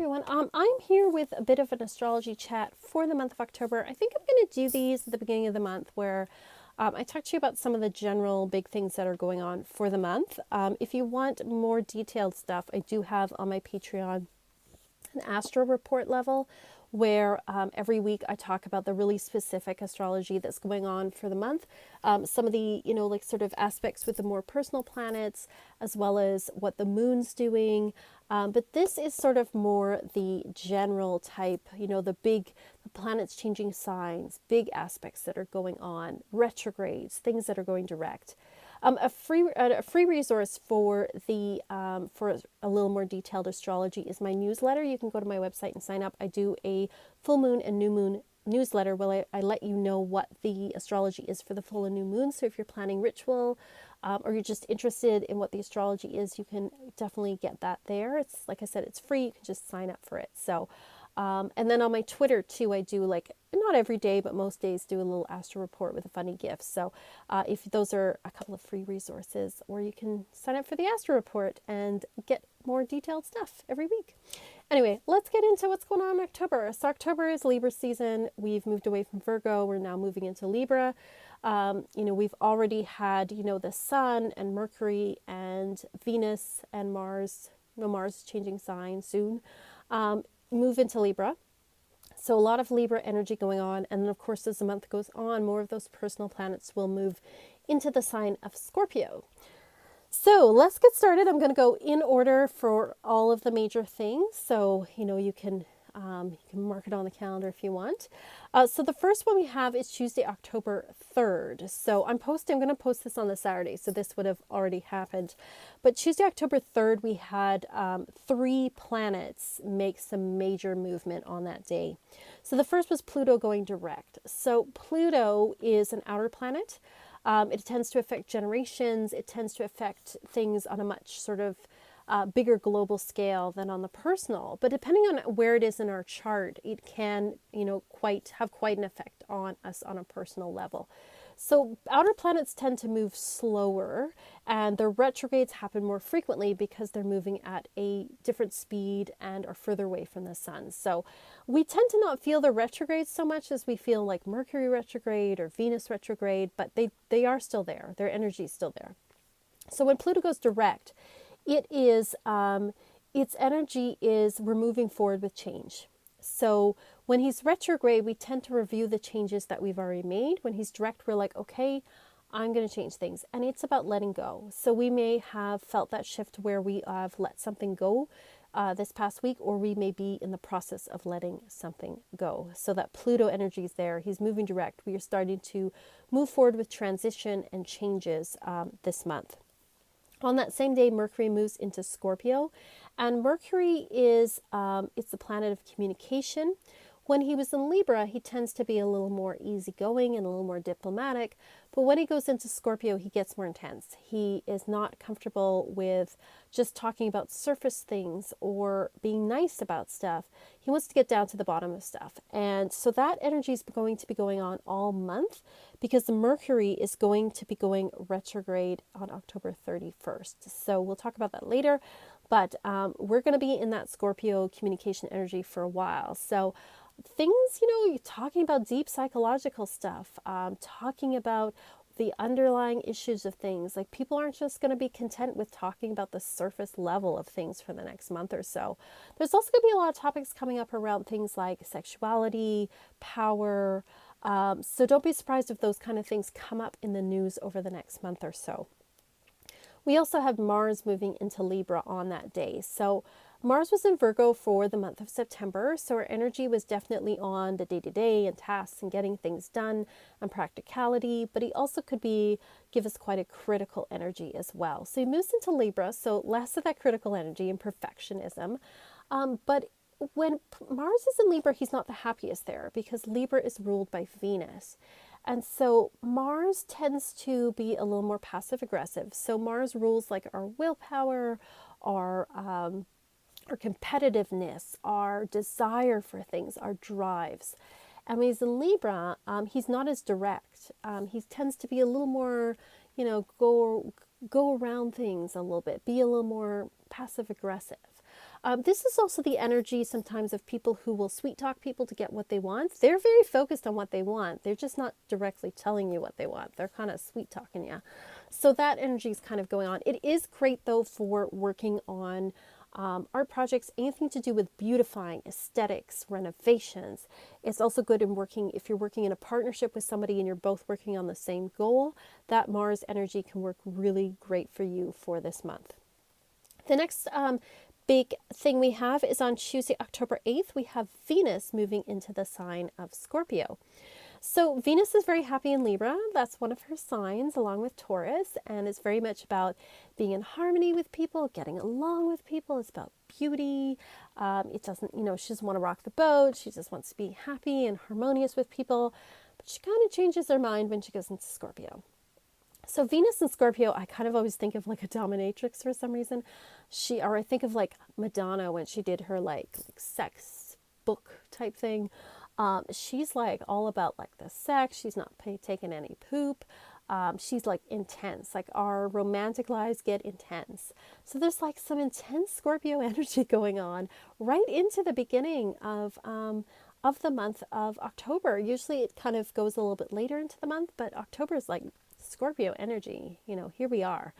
everyone. I'm here with a bit of an astrology chat for the month of October. I think I'm going to do these at the beginning of the month where I talk to you about some of the general big things that are going on for the month. If you want more detailed stuff, I do have on my Patreon an astro report level where every week I talk about the really specific astrology that's going on for the month. Some of the, like sort of aspects with the more personal planets, as well as what the moon's doing. But this is sort of more the general type, the planets changing signs, big aspects that are going on, retrogrades, things that are going direct. A free resource for the for a little more detailed astrology is my newsletter. You can go to my website and sign up. I do a full moon and new moon newsletter where I let you know what the astrology is for the full and new moon. So if you're planning ritual or you're just interested in what the astrology is, you can definitely get that there. It's like I said, it's free. You can just sign up for it. So and then on my Twitter too, I do like not every day, but most days do a little astro report with a funny gift. So if those are a couple of free resources, or you can sign up for the astro report and get more detailed stuff every week. Anyway, let's get into what's going on in October. So October is Libra season. We've moved away from Virgo. We're now moving into Libra. We've already had, the Sun and Mercury and Venus and Mars. Mars changing sign soon. Move into Libra. So a lot of Libra energy going on. And then, of course, as the month goes on, more of those personal planets will move into the sign of Scorpio. So let's get started. I'm going to go in order for all of the major things. So, you can mark it on the calendar if you want. So the first one we have is Tuesday, October 3rd. So I'm going to post this on the Saturday. So this would have already happened. But Tuesday, October 3rd, we had 3 planets make some major movement on that day. So the first was Pluto going direct. So Pluto is an outer planet. It tends to affect generations. It tends to affect things on a much sort of bigger global scale than on the personal. But depending on where it is in our chart, it can, have quite an effect on us on a personal level. So outer planets tend to move slower, and their retrogrades happen more frequently because they're moving at a different speed and are further away from the sun. So we tend to not feel the retrogrades so much as we feel like Mercury retrograde or Venus retrograde, but they are still there. Their energy is still there. So when Pluto goes direct, it is its energy is we're moving forward with change. So when he's retrograde, we tend to review the changes that we've already made. When he's direct, we're like, okay, I'm going to change things. And it's about letting go. So we may have felt that shift where we have let something go this past week, or we may be in the process of letting something go. So that Pluto energy is there. He's moving direct. We are starting to move forward with transition and changes this month. On that same day, Mercury moves into Scorpio, and Mercury is it's the planet of communication. When he was in Libra, he tends to be a little more easygoing and a little more diplomatic, but when he goes into Scorpio, he gets more intense. He is not comfortable with just talking about surface things or being nice about stuff. He wants to get down to the bottom of stuff. And so that energy is going to be going on all month because the Mercury is going to be going retrograde on October 31st. So we'll talk about that later. But we're going to be in that Scorpio communication energy for a while. So things, talking about deep psychological stuff, talking about the underlying issues of things. Like people aren't just going to be content with talking about the surface level of things for the next month or so. There's also going to be a lot of topics coming up around things like sexuality, power. So don't be surprised if those kind of things come up in the news over the next month or so. We also have Mars moving into Libra on that day. So Mars was in Virgo for the month of September, so our energy was definitely on the day-to-day and tasks and getting things done and practicality, but he also could give us quite a critical energy as well. So he moves into Libra, so less of that critical energy and perfectionism. But when Mars is in Libra, he's not the happiest there because Libra is ruled by Venus. And so Mars tends to be a little more passive aggressive. So Mars rules like our willpower, our competitiveness, our desire for things, our drives. And when he's in Libra, he's not as direct. He tends to be a little more, go around things a little bit, be a little more passive aggressive. This is also the energy sometimes of people who will sweet talk people to get what they want. They're very focused on what they want. They're just not directly telling you what they want. They're kind of sweet talking you. So that energy is kind of going on. It is great though for working on art projects, anything to do with beautifying, aesthetics, renovations. It's also good in working, if you're working in a partnership with somebody and you're both working on the same goal, that Mars energy can work really great for you for this month. The next big thing we have is on Tuesday, October 8th, we have Venus moving into the sign of Scorpio. So Venus is very happy in Libra. That's one of her signs along with Taurus. And it's very much about being in harmony with people, getting along with people. It's about beauty. It doesn't, she doesn't want to rock the boat. She just wants to be happy and harmonious with people. But she kind of changes her mind when she goes into Scorpio. So Venus and Scorpio, I kind of always think of like a dominatrix for some reason. I think of like Madonna when she did her like sex book type thing. She's like all about like the sex. She's not taking any poop. She's like intense. Like our romantic lives get intense. So there's like some intense Scorpio energy going on right into the beginning of the month of October. Usually it kind of goes a little bit later into the month, but October is like Scorpio energy. Here we are.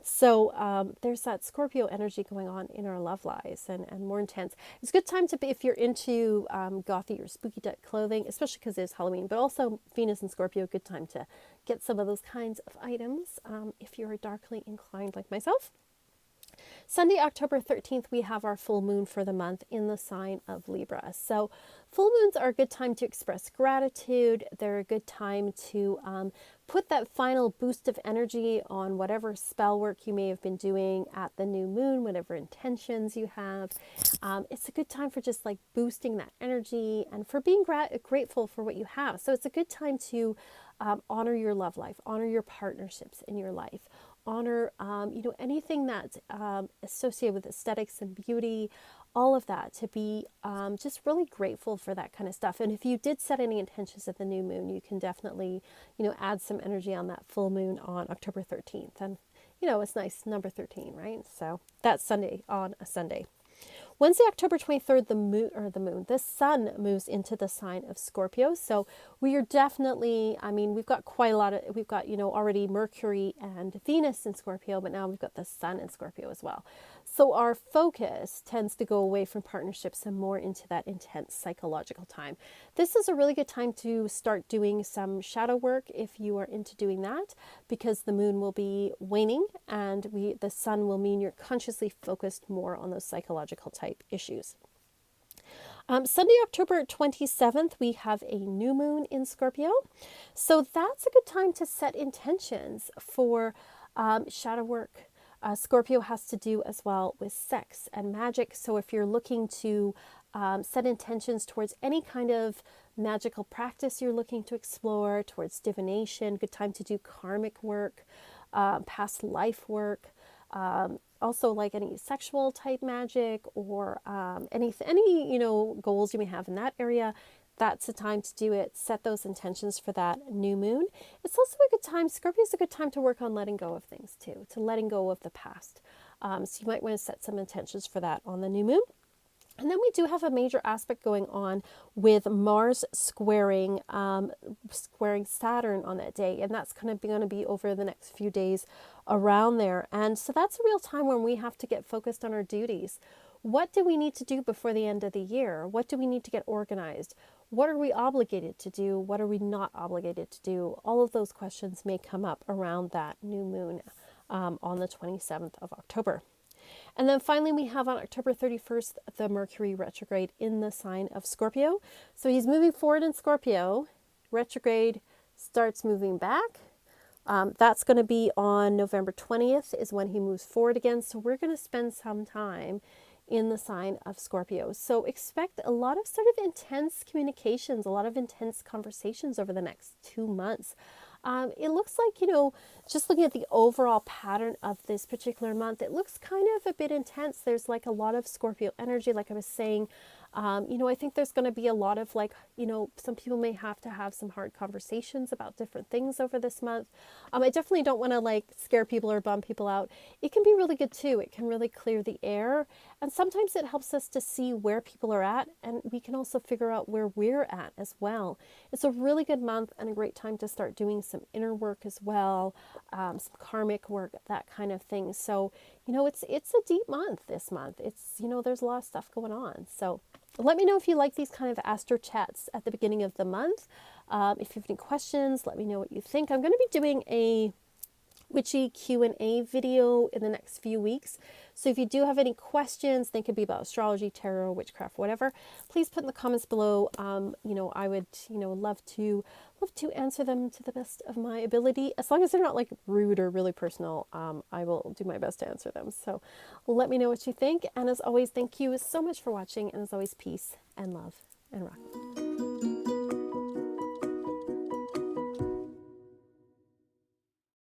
So there's that Scorpio energy going on in our love lives and more intense. It's a good time to be, if you're into gothy or spooky type clothing, especially because it's Halloween, but also Venus and Scorpio, good time to get some of those kinds of items if you're darkly inclined like myself. Sunday, October 13th, we have our full moon for the month in the sign of Libra. So full moons are a good time to express gratitude. They're a good time to put that final boost of energy on whatever spell work you may have been doing at the new moon, whatever intentions you have. It's a good time for just like boosting that energy and for being grateful for what you have. So it's a good time to honor your love life, honor your partnerships in your life, honor, anything that's associated with aesthetics and beauty, all of that, to be just really grateful for that kind of stuff. And if you did set any intentions at the new moon, you can definitely, add some energy on that full moon on October 13th. And, it's nice, number 13, right? So that's Sunday on a Sunday. Wednesday, October 23rd, the sun moves into the sign of Scorpio. So we are definitely, we've got quite a lot of, already Mercury and Venus in Scorpio, but now we've got the sun in Scorpio as well. So our focus tends to go away from partnerships and more into that intense psychological time. This is a really good time to start doing some shadow work if you are into doing that, because the moon will be waning and the sun will mean you're consciously focused more on those psychological type issues. Sunday, October 27th, we have a new moon in Scorpio. So that's a good time to set intentions for shadow work. Scorpio has to do as well with sex and magic. So if you're looking to set intentions towards any kind of magical practice you're looking to explore, towards divination, good time to do karmic work, past life work. Also like any sexual type magic or any goals you may have in that area, that's the time to do it. Set those intentions for that new moon. It's also a good time, Scorpio is a good time to work on letting go of things too, to letting go of the past. So you might want to set some intentions for that on the new moon. And then we do have a major aspect going on with Mars squaring Saturn on that day. And that's kind of going to be over the next few days around there. And so that's a real time when we have to get focused on our duties. What do we need to do before the end of the year? What do we need to get organized? What are we obligated to do? What are we not obligated to do? All of those questions may come up around that new moon on the 27th of October. And then finally, we have on October 31st, the Mercury retrograde in the sign of Scorpio. So he's moving forward in Scorpio. Retrograde starts moving back. That's going to be on November 20th is when he moves forward again. So we're going to spend some time in the sign of Scorpio. So expect a lot of sort of intense communications, a lot of intense conversations over the next 2 months. It looks like, just looking at the overall pattern of this particular month, it looks kind of a bit intense. There's like a lot of Scorpio energy, like I was saying. You know, I think there's going to be a lot of like, you know, some people may have to have some hard conversations about different things over this month. I definitely don't want to like scare people or bum people out. It can be really good too. It can really clear the air. And sometimes it helps us to see where people are at, and we can also figure out where we're at as well. It's a really good month and a great time to start doing some inner work as well, some karmic work, that kind of thing. So, you know, it's a deep month this month. It's, you know, there's a lot of stuff going on. So let me know if you like these kind of astro chats at the beginning of the month. If you have any questions, let me know what you think. I'm going to be doing a witchy Q&A video in the next few weeks. So if you do have any questions, they could be about astrology, tarot, witchcraft, whatever, please put in the comments below. You know, I would, you know, love to answer them to the best of my ability. As long as they're not like rude or really personal, I will do my best to answer them. So let me know what you think. And as always, thank you so much for watching. And as always, peace and love and rock.